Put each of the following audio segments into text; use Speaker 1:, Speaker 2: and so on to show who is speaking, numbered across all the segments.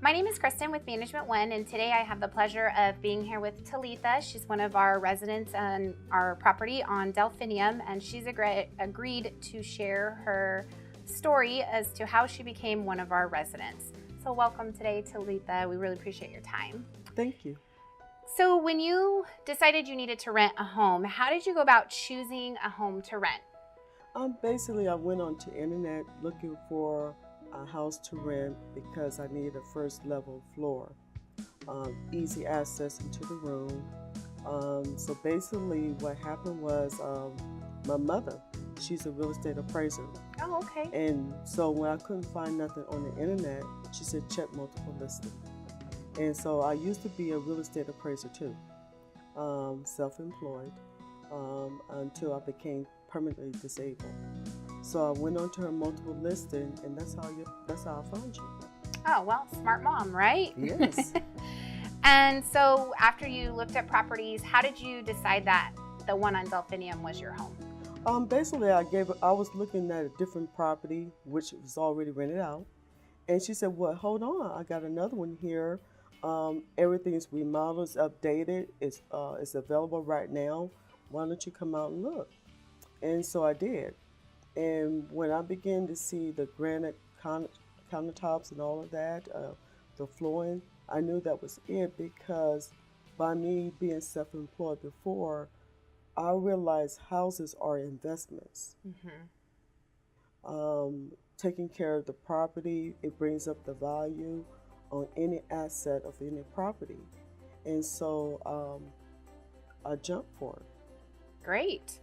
Speaker 1: My name is Kristen with Management One, and today I have the pleasure of being here with Talitha. She's one of our residents on our property on Delphinium, and she's agreed to share her story as to how she became one of our residents. So welcome today, Talitha. We really appreciate your time.
Speaker 2: Thank you.
Speaker 1: So when you decided you needed to rent a home, how did you go about choosing a home to rent?
Speaker 2: Basically, I went onto the internet looking for a house to rent because I needed a first level floor, easy access into the room. So basically what happened was my mother, she's a real estate appraiser.
Speaker 1: Oh, okay.
Speaker 2: And so when I couldn't find nothing on the internet, she said check multiple listings. And so I used to be a real estate appraiser too, self-employed, until I became permanently disabled. So I went on to her multiple listing, and that's how I found you.
Speaker 1: Oh, well, smart mom, right?
Speaker 2: Yes.
Speaker 1: And so after you looked at properties, how did you decide that the one on Delphinium was your home?
Speaker 2: Basically, I was looking at a different property, which was already rented out. And she said, well, hold on, I got another one here. Everything's remodeled, it's updated, it's available right now. Why don't you come out and look? And so I did. And when I began to see the granite countertops and all of that, the flooring, I knew that was it because by me being self-employed before, I realized houses are investments. Taking care of the property, it brings up the value on any asset of any property. And so I jumped for it.
Speaker 1: Great.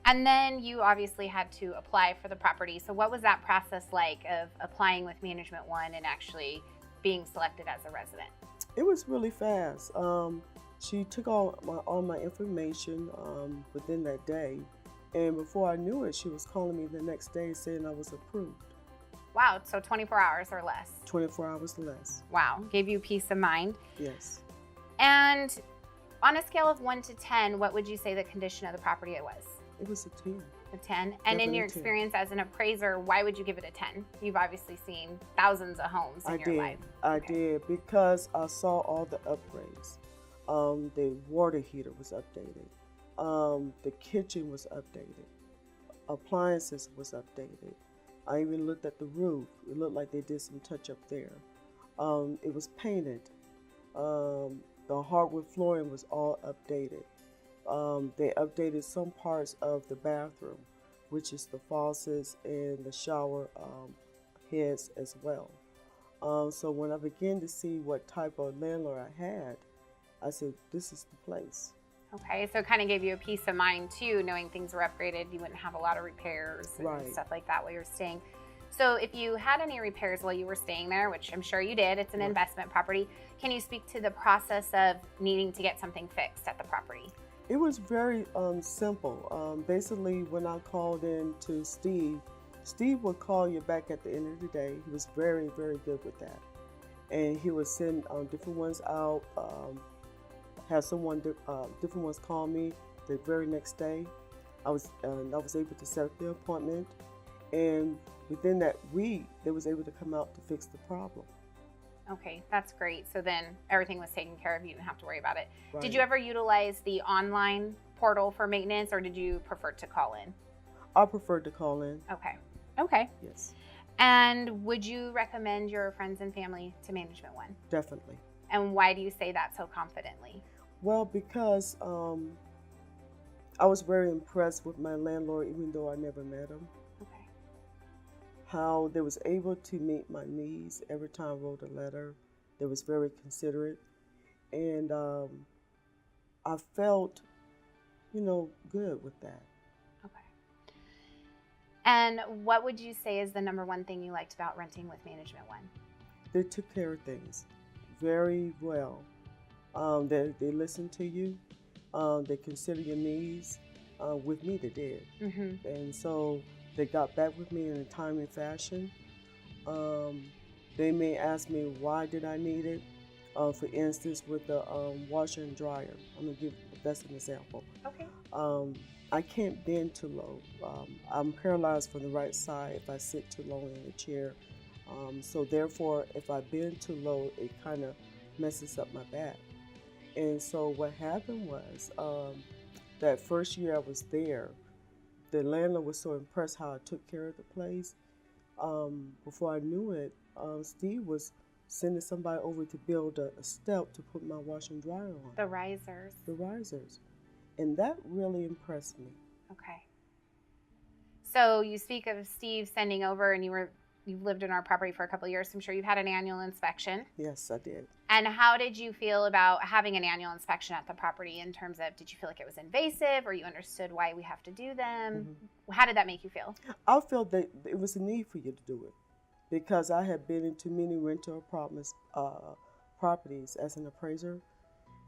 Speaker 1: And then you obviously had to apply for the property. So what was that process like of applying with Management One and actually being selected as a resident?
Speaker 2: It was really fast. She took all my information within that day. And before I knew it, she was calling me the next day saying I was approved.
Speaker 1: Wow, so 24 hours or less.
Speaker 2: 24 hours less.
Speaker 1: Wow, gave you peace of mind.
Speaker 2: Yes.
Speaker 1: And on a scale of 1 to 10, what would you say the condition of the property was?
Speaker 2: It was a 10.
Speaker 1: A 10? And
Speaker 2: Definitely
Speaker 1: in your
Speaker 2: 10.
Speaker 1: experience as an appraiser, why would you give it a 10? You've obviously seen thousands of homes in your life.
Speaker 2: I did because I saw all the upgrades. The water heater was updated. The kitchen was updated. Appliances was updated. I even looked at the roof. It looked like they did some touch up there. It was painted. The hardwood flooring was all updated. They updated some parts of the bathroom, which is the faucets and the shower heads as well. So when I began to see what type of landlord I had, I said, this is the place.
Speaker 1: Okay, so it kind of gave you a peace of mind too, knowing things were upgraded. You wouldn't have a lot of repairs and stuff like that while you're staying. So if you had any repairs while you were staying there, which I'm sure you did, it's an investment property, can you speak to the process of needing to get something fixed at the property?
Speaker 2: It was very simple. Basically, when I called in to Steve would call you back at the end of the day. He was very, very good with that. And he would send different ones out, have different ones call me the very next day. I was able to set up the appointment. And within that week, they was able to come out to fix the problem.
Speaker 1: Okay, that's great. So then everything was taken care of. You didn't have to worry about it.
Speaker 2: Right.
Speaker 1: Did you ever utilize the online portal for maintenance, or did you prefer to call in?
Speaker 2: I preferred to call in.
Speaker 1: Okay.
Speaker 2: Yes.
Speaker 1: And would you recommend your friends and family to Management One?
Speaker 2: Definitely.
Speaker 1: And why do you say that so confidently?
Speaker 2: Well, because I was very impressed with my landlord, even though I never met him.
Speaker 1: Okay.
Speaker 2: How they was able to meet my needs every time I wrote a letter. They was very considerate. And I felt, good with that.
Speaker 1: Okay. And what would you say is the number one thing you liked about renting with Management One?
Speaker 2: They took care of things very well. They listen to you. They consider your needs. With me, they did. And so they got back with me in a timely fashion. They may ask me why did I need it. For instance, with the washer and dryer. That's an example.
Speaker 1: Okay.
Speaker 2: I can't bend too low. I'm paralyzed from the right side. If I sit too long in the chair, So therefore, if I bend too low, it kind of messes up my back. And so what happened was that first year I was there, the landlord was so impressed how I took care of the place. Before I knew it, Steve was sending somebody over to build a step to put my washer and dryer on.
Speaker 1: The risers.
Speaker 2: The risers. And that really impressed me.
Speaker 1: Okay. So you speak of Steve sending over, and you've lived in our property for a couple of years. So I'm sure you've had an annual inspection.
Speaker 2: Yes, I did.
Speaker 1: And how did you feel about having an annual inspection at the property in terms of, did you feel like it was invasive, or you understood why we have to do them? Mm-hmm. How did that make you feel?
Speaker 2: I felt that it was a need for you to do it because I had been into many rental apartments, properties as an appraiser,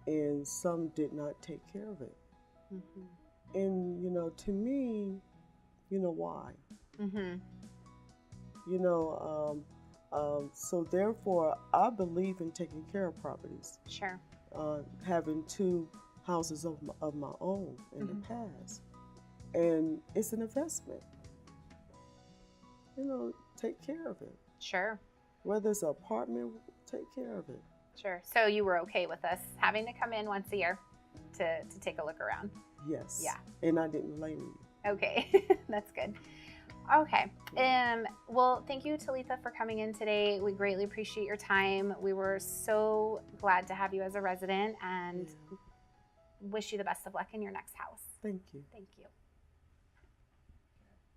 Speaker 2: and some did not take care of it. Mm-hmm. And, to me, why? Mm-hmm. So therefore, I believe in taking care of properties.
Speaker 1: Sure.
Speaker 2: Having 2 houses of my own in the past. And it's an investment. Take care of it.
Speaker 1: Sure.
Speaker 2: Whether it's an apartment, take care of it.
Speaker 1: Sure. So you were okay with us having to come in once a year to take a look around?
Speaker 2: Yes.
Speaker 1: Yeah.
Speaker 2: And I didn't blame you.
Speaker 1: Okay. That's good. Okay. Well, thank you, Talitha, for coming in today. We greatly appreciate your time. We were so glad to have you as a resident, and wish you the best of luck in your next house.
Speaker 2: Thank you.
Speaker 1: Thank you.